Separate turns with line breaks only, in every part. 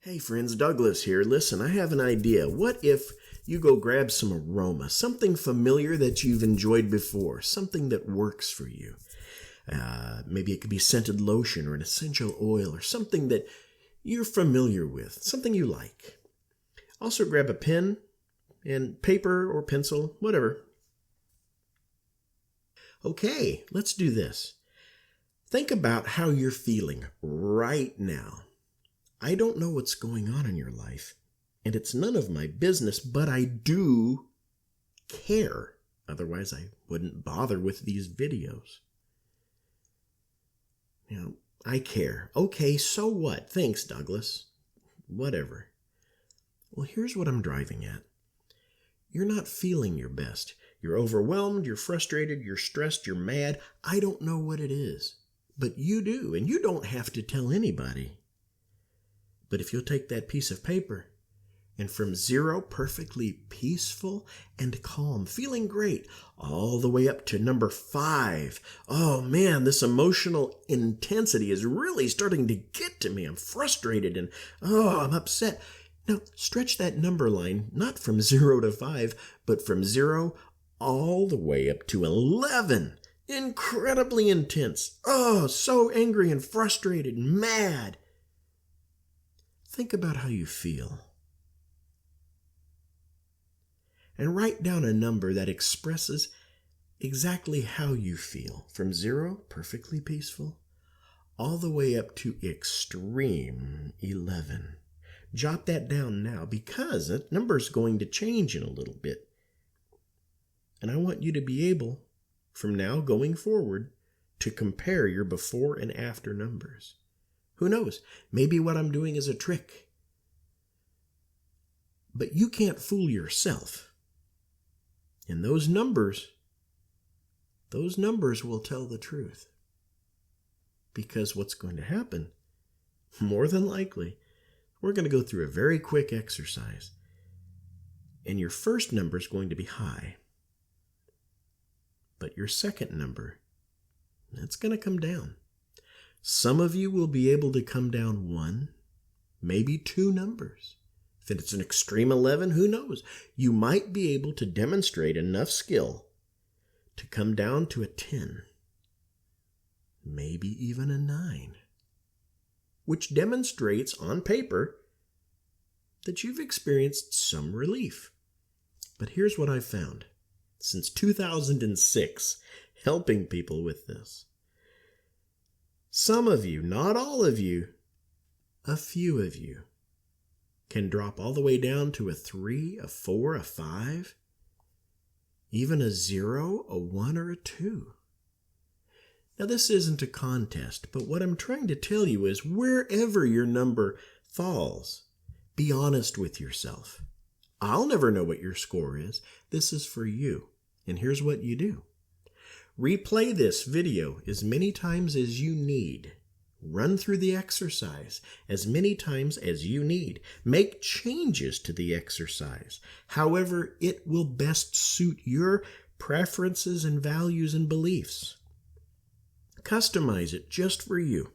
Hey friends, Douglas here. Listen, I have an idea. What if you go grab some aroma, something familiar that you've enjoyed before, something that works for you. Maybe it could be scented lotion or an essential oil or something that you're familiar with, something you like. Also grab a pen and paper or pencil, whatever. Okay, let's do this. Think about how you're feeling right now. I don't know what's going on in your life, and it's none of my business, but I do care. Otherwise, I wouldn't bother with these videos. I care. Okay, so what? Thanks, Douglas. Whatever. Well, here's what I'm driving at. You're not feeling your best. You're overwhelmed, you're frustrated, you're stressed, you're mad. I don't know what it is, but you do, and you don't have to tell anybody. But if you'll take that piece of paper and from 0, perfectly peaceful and calm, feeling great, all the way up to number 5. Oh man, this emotional intensity is really starting to get to me. I'm frustrated and I'm upset. Now stretch that number line, not from 0 to 5, but from 0 all the way up to 11. Incredibly intense. Oh, so angry and frustrated and mad. Think about how you feel. And write down a number that expresses exactly how you feel. From 0, perfectly peaceful, all the way up to extreme 11. Jot that down now because that number is going to change in a little bit. And I want you to be able, from now going forward, to compare your before and after numbers. Who knows? Maybe what I'm doing is a trick. But you can't fool yourself. And those numbers will tell the truth. Because what's going to happen, more than likely, we're going to go through a very quick exercise. And your first number is going to be high. But your second number, that's going to come down. Some of you will be able to come down 1, maybe 2 numbers. If it's an extreme 11, who knows? You might be able to demonstrate enough skill to come down to a 10, maybe even a 9, which demonstrates on paper that you've experienced some relief. But here's what I've found since 2006, helping people with this. Some of you, not all of you, a few of you, can drop all the way down to a 3, a 4, a 5, even a 0, a 1, or a 2. Now, this isn't a contest, but what I'm trying to tell you is wherever your number falls, be honest with yourself. I'll never know what your score is. This is for you. And here's what you do. Replay this video as many times as you need. Run through the exercise as many times as you need. Make changes to the exercise, however it will best suit your preferences and values and beliefs. Customize it just for you.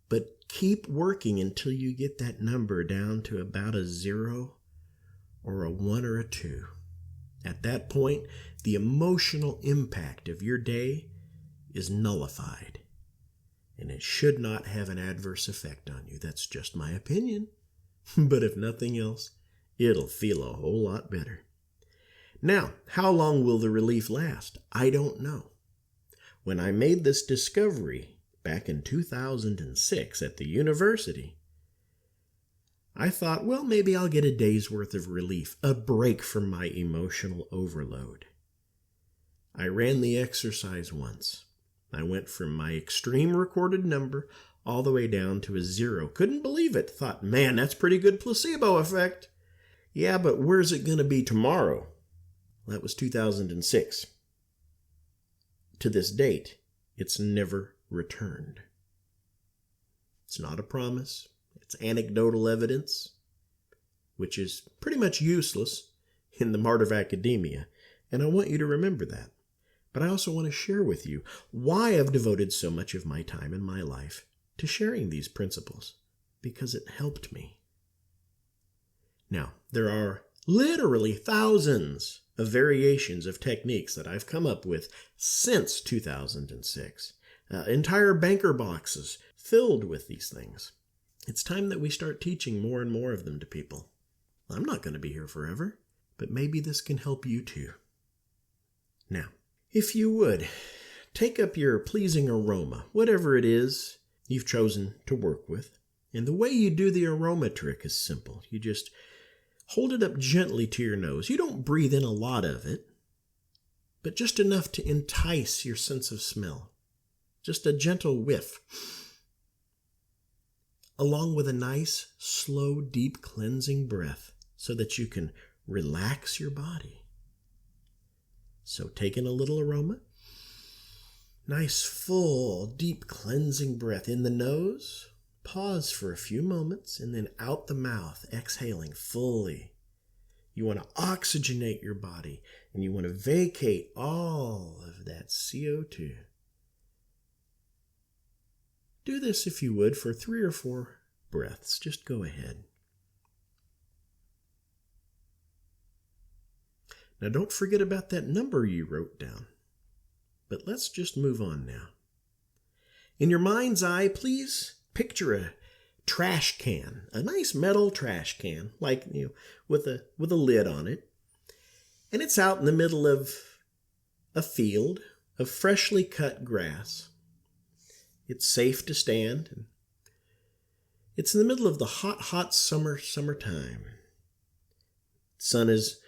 But keep working until you get that number down to about a 0 or a 1 or a 2. At that point, the emotional impact of your day is nullified, and it should not have an adverse effect on you. That's just my opinion. But if nothing else, it'll feel a whole lot better. Now, how long will the relief last? I don't know. When I made this discovery back in 2006 at the university, I thought, well, maybe I'll get a day's worth of relief, a break from my emotional overload. I ran the exercise once. I went from my extreme recorded number all the way down to a 0. Couldn't believe it. Thought, man, that's pretty good placebo effect. Yeah, but where's it going to be tomorrow? That was 2006. To this date, it's never returned. It's not a promise. It's anecdotal evidence, which is pretty much useless in the mart of academia, and I want you to remember that. But I also want to share with you why I've devoted so much of my time in my life to sharing these principles. because it helped me. Now, there are literally thousands of variations of techniques that I've come up with since 2006. Entire banker boxes filled with these things. It's time that we start teaching more and more of them to people. I'm not going to be here forever, but maybe this can help you too. Now, if you would, take up your pleasing aroma, whatever it is you've chosen to work with. And the way you do the aroma trick is simple. You just hold it up gently to your nose. You don't breathe in a lot of it, but just enough to entice your sense of smell. Just a gentle whiff, along with a nice, slow, deep cleansing breath so that you can relax your body. So take in a little aroma. Nice, full, deep cleansing breath in the nose. Pause for a few moments and then out the mouth, exhaling fully. You want to oxygenate your body and you want to vacate all of that CO2. Do this, if you would, for 3 or 4 breaths. Just go ahead. Now don't forget about that number you wrote down. But let's just move on now. In your mind's eye, please picture a trash can, a nice metal trash can, like, with a lid on it. And it's out in the middle of a field of freshly cut grass. It's safe to stand. It's in the middle of the hot summertime. Sun is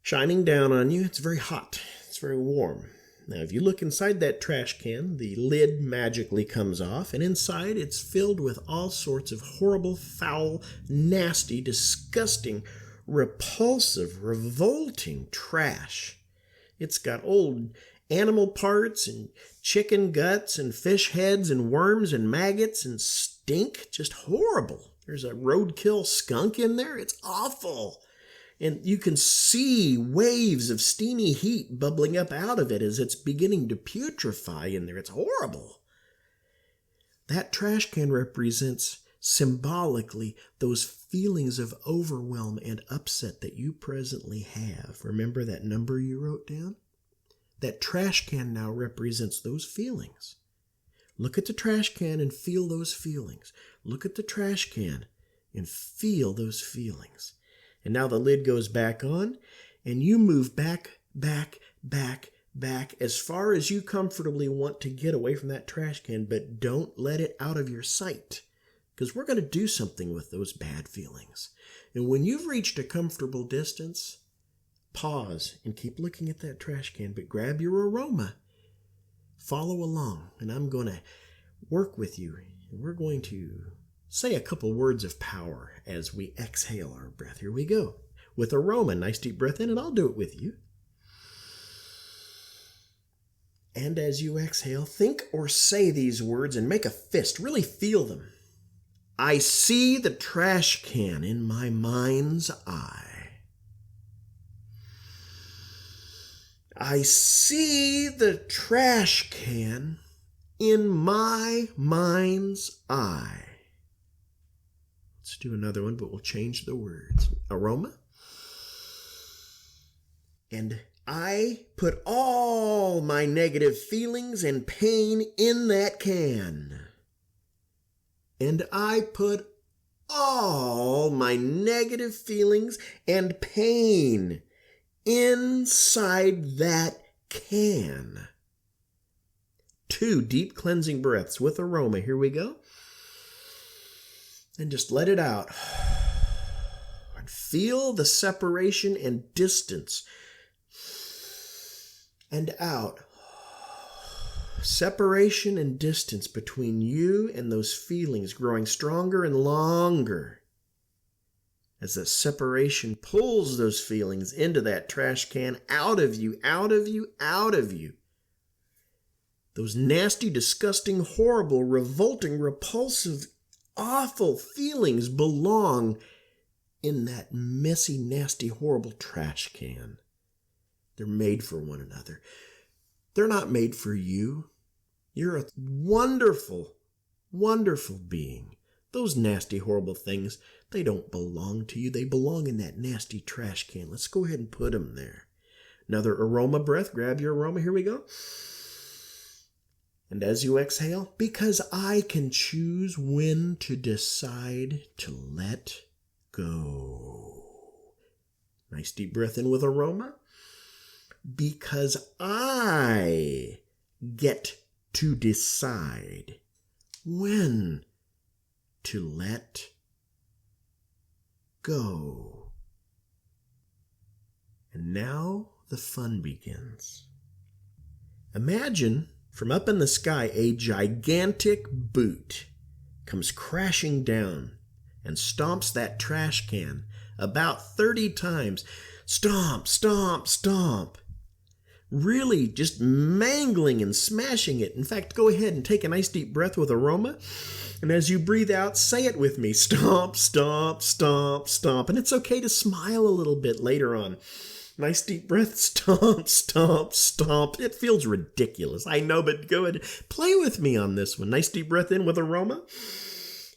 shining down on you. It's very hot. It's very warm. Now, if you look inside that trash can, the lid magically comes off, and inside it's filled with all sorts of horrible, foul, nasty, disgusting, repulsive, revolting trash. It's got old animal parts and chicken guts and fish heads and worms and maggots and stink. Just horrible. There's a roadkill skunk in there. It's awful. And you can see waves of steamy heat bubbling up out of it as it's beginning to putrefy in there. It's horrible. That trash can represents symbolically those feelings of overwhelm and upset that you presently have. Remember that number you wrote down? That trash can now represents those feelings. Look at the trash can and feel those feelings. Look at the trash can and feel those feelings. And now the lid goes back on, and you move back as far as you comfortably want to get away from that trash can, but don't let it out of your sight, because we're going to do something with those bad feelings. And when you've reached a comfortable distance, pause and keep looking at that trash can, but grab your aroma. Follow along, and I'm going to work with you, and we're going to say a couple words of power as we exhale our breath. Here we go. With aroma, nice deep breath in, and I'll do it with you. And as you exhale, think or say these words and make a fist. Really feel them. I see the trash can in my mind's eye. I see the trash can in my mind's eye. Let's do another one, but we'll change the words. Aroma. And I put all my negative feelings and pain in that can. And I put all my negative feelings and pain inside that can. 2 deep cleansing breaths with aroma. Here we go. And just let it out. And feel the separation and distance. And out. Separation and distance between you and those feelings growing stronger and longer. As the separation pulls those feelings into that trash can, out of you, out of you, out of you. Those nasty, disgusting, horrible, revolting, repulsive, awful feelings belong in that messy, nasty, horrible trash can. They're made for one another. They're not made for you. You're a wonderful, wonderful being. Those nasty, horrible things, they don't belong to you. They belong in that nasty trash can. Let's go ahead and put them there. Another aroma breath. Grab your aroma. Here we go. And as you exhale, because I can choose when to decide to let go. Nice deep breath in with aroma. Because I get to decide when to let go. And now the fun begins. Imagine from up in the sky a gigantic boot comes crashing down and stomps that trash can about 30 times. Stomp, stomp, stomp. Really just mangling and smashing it. In fact, go ahead and take a nice deep breath with aroma. And as you breathe out, say it with me. Stomp, stomp, stomp, stomp. And it's okay to smile a little bit later on. Nice deep breath. Stomp, stomp, stomp. It feels ridiculous, I know, but go ahead. Play with me on this one. Nice deep breath in with aroma.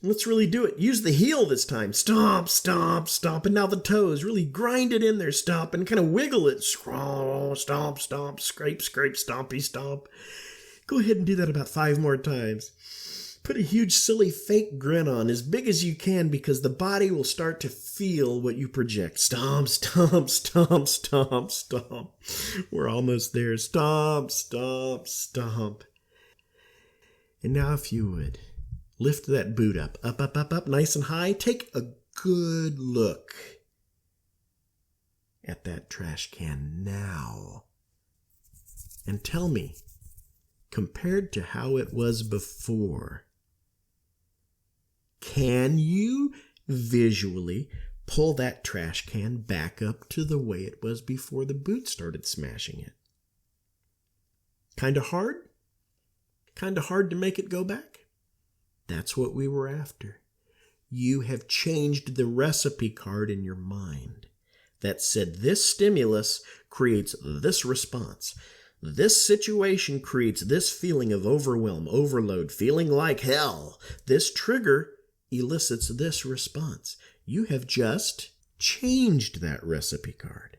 Let's really do it. Use the heel this time. Stomp, stomp, stomp. And now the toes. Really grind it in there. Stomp and kind of wiggle it. Stomp, stomp, scrape, scrape, stompy, stomp. Go ahead and do that about 5 more times. Put a huge, silly, fake grin on as big as you can because the body will start to feel what you project. Stomp, stomp, stomp, stomp, stomp. We're almost there. Stomp, stomp, stomp. And now if you would, lift that boot up, up, up, up, up, nice and high. Take a good look at that trash can now. And tell me, compared to how it was before, can you visually pull that trash can back up to the way it was before the boot started smashing it? Kinda hard? Kinda hard to make it go back? That's what we were after. You have changed the recipe card in your mind that said this stimulus creates this response. This situation creates this feeling of overwhelm, overload, feeling like hell. This trigger elicits this response. You have just changed that recipe card.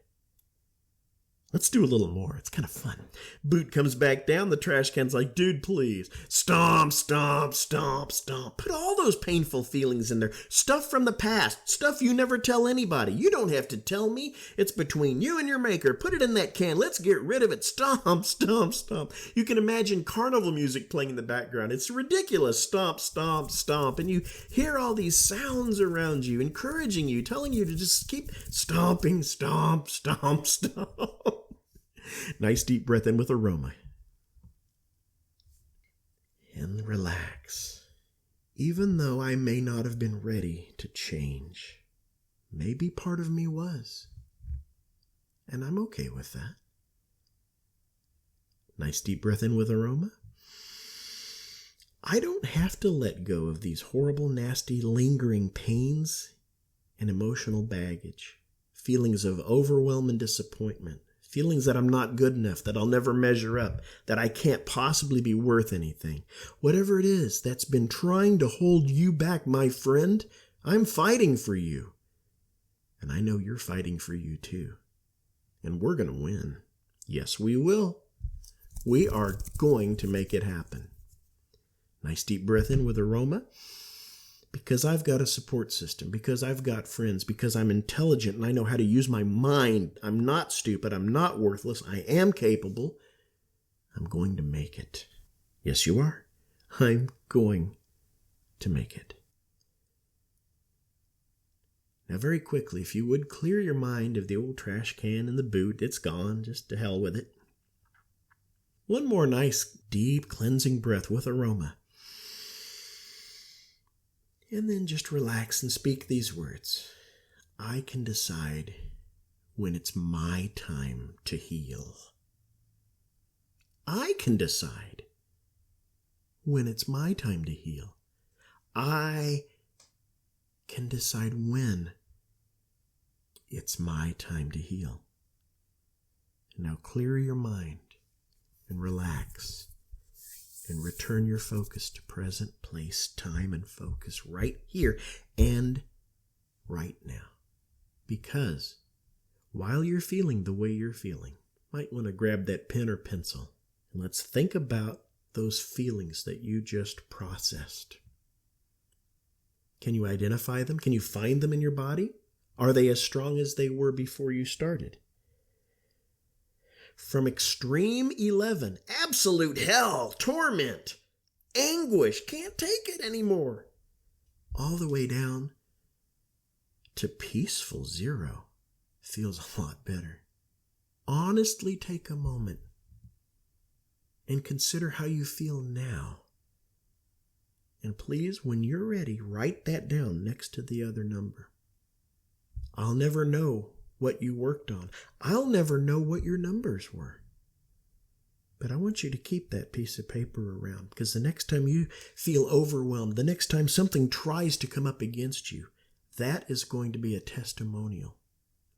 Let's do a little more. It's kind of fun. Boot comes back down. The trash can's like, dude, please. Stomp, stomp, stomp, stomp. Put all those painful feelings in there. Stuff from the past. Stuff you never tell anybody. You don't have to tell me. It's between you and your maker. Put it in that can. Let's get rid of it. Stomp, stomp, stomp. You can imagine carnival music playing in the background. It's ridiculous. Stomp, stomp, stomp. And you hear all these sounds around you, encouraging you, telling you to just keep stomping, stomp, stomp, stomp. Nice deep breath in with aroma. And relax. Even though I may not have been ready to change, maybe part of me was. And I'm okay with that. Nice deep breath in with aroma. I don't have to let go of these horrible, nasty, lingering pains and emotional baggage, feelings of overwhelm and disappointment. Feelings that I'm not good enough, that I'll never measure up, that I can't possibly be worth anything. Whatever it is that's been trying to hold you back, my friend, I'm fighting for you. And I know you're fighting for you too. And we're going to win. Yes, we will. We are going to make it happen. Nice deep breath in with aroma. Because I've got a support system, because I've got friends, because I'm intelligent and I know how to use my mind. I'm not stupid. I'm not worthless. I am capable. I'm going to make it. Yes, you are. I'm going to make it. Now, very quickly, if you would, clear your mind of the old trash can and the boot. It's gone. Just to hell with it. One more nice, deep, cleansing breath with aroma. And then just relax and speak these words. I can decide when it's my time to heal. I can decide when it's my time to heal. I can decide when it's my time to heal. Now clear your mind and relax and return your focus to present place, time, and focus right here and right now. Because while you're feeling the way you're feeling, you might want to grab that pen or pencil and let's think about those feelings that you just processed. Can you identify them? Can you find them in your body? Are they as strong as they were before you started? From extreme 11, absolute hell, torment, anguish, can't take it anymore, all the way down to peaceful 0, feels a lot better. Honestly take a moment and consider how you feel now. And please, when you're ready, write that down next to the other number. I'll never know what you worked on. I'll never know what your numbers were. But I want you to keep that piece of paper around, because the next time you feel overwhelmed, the next time something tries to come up against you, that is going to be a testimonial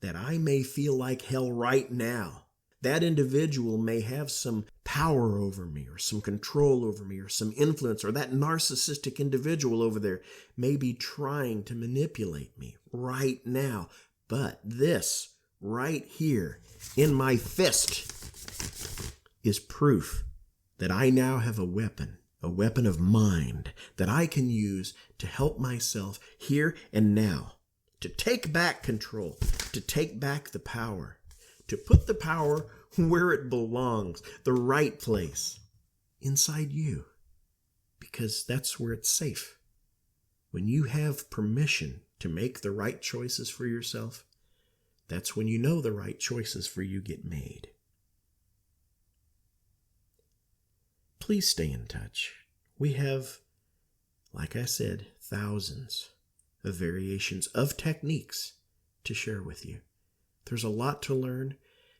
that I may feel like hell right now. That individual may have some power over me or some control over me or some influence, or that narcissistic individual over there may be trying to manipulate me right now. But this right here in my fist is proof that I now have a weapon of mind that I can use to help myself here and now, to take back control, to take back the power, to put the power where it belongs, the right place, inside you, because that's where it's safe. When you have permission to make the right choices for yourself, that's when you know the right choices for you get made. Please stay in touch. We have, like I said, thousands of variations of techniques to share with you. There's a lot to learn,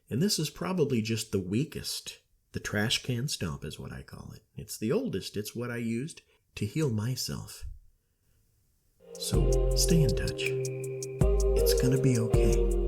and this is probably just the weakest. The trash can stomp is what I call it. It's the oldest. It's what I used to heal myself. So stay in touch. It's going to be okay.